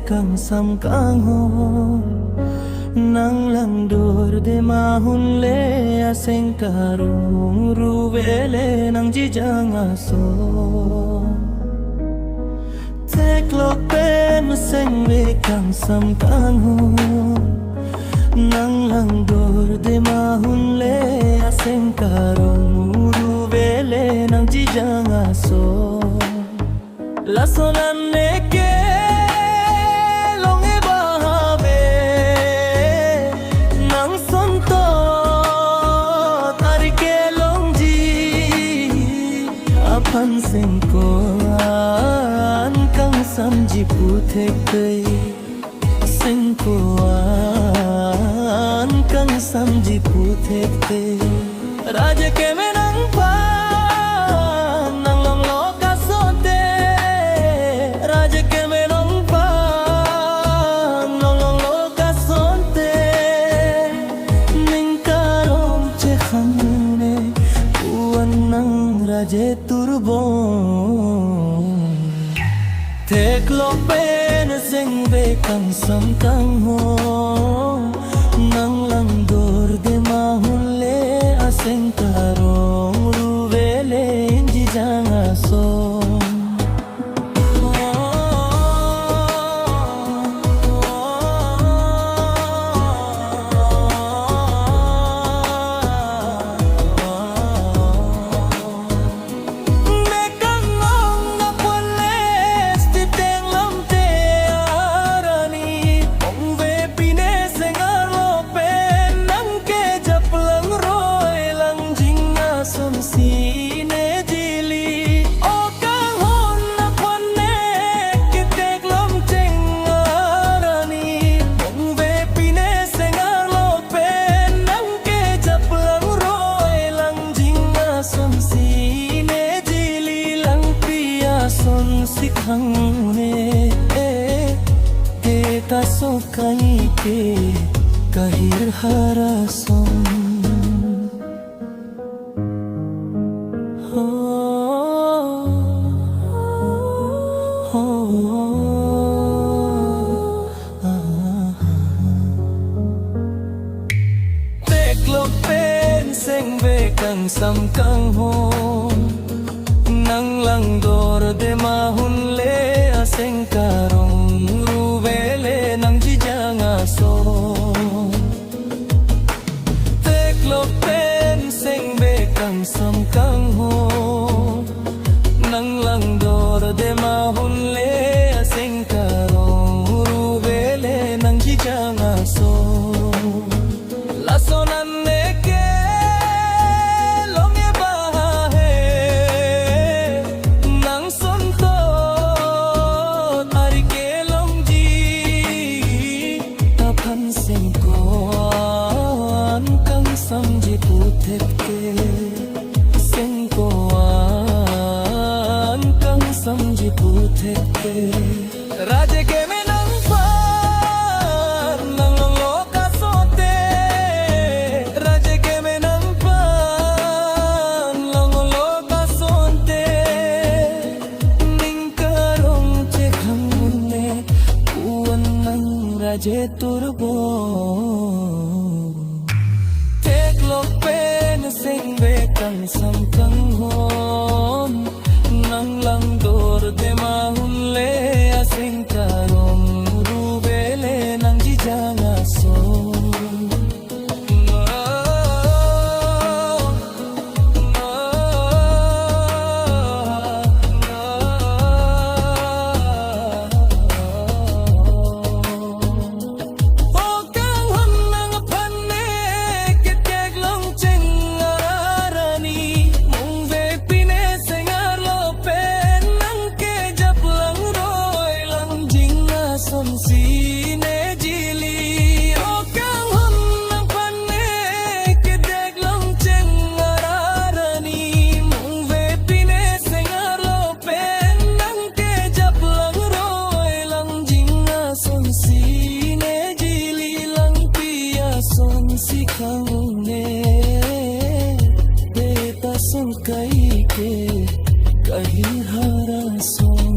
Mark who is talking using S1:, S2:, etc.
S1: kang sam kang ho nang lang dur de mahun le aseng karung ruwele nang jijang aso tek lok pen seng ve kang sam kang ho nang lang dur de mahun le aseng karung ruwele nang jijang aso la sonan ke pan sing ko an kang sam ji pu thek tei sing ko an kang sam ji pu thek tei raj ke me nang pa nang long lo ka so te raj ke me nang pa nang long lo ka so te ning ka rom che khang ne uan nang raje tek lok pen sing ve kang sam kang ho nang lang dor de mahun le aseng karong ruwele inji jang aso sikhang ne ke ta so kai ke kahir harasom ho ho tek lok pen seng ve kang sam kang ho nang lang dor de mahun le aseng karong ruwele nang jijang aso tek lok pen seng be kang sam kang ho nang lang dor de mahun le aseng karong ruwele nang jijang aso la sonan sam ji pu thek ke sing ko an kang sam ji pu thek ke raj ke me nang pa nang long lo ka so te raj ke me nang pa long lo ka so te ning karong che khang ne uan nang raj turbo lok pen sing ve kang sam kang hom nang lang dor de mahun le asing karong ruwele nang jijang aso sikhang ne de ta sun kai ke kahir harasom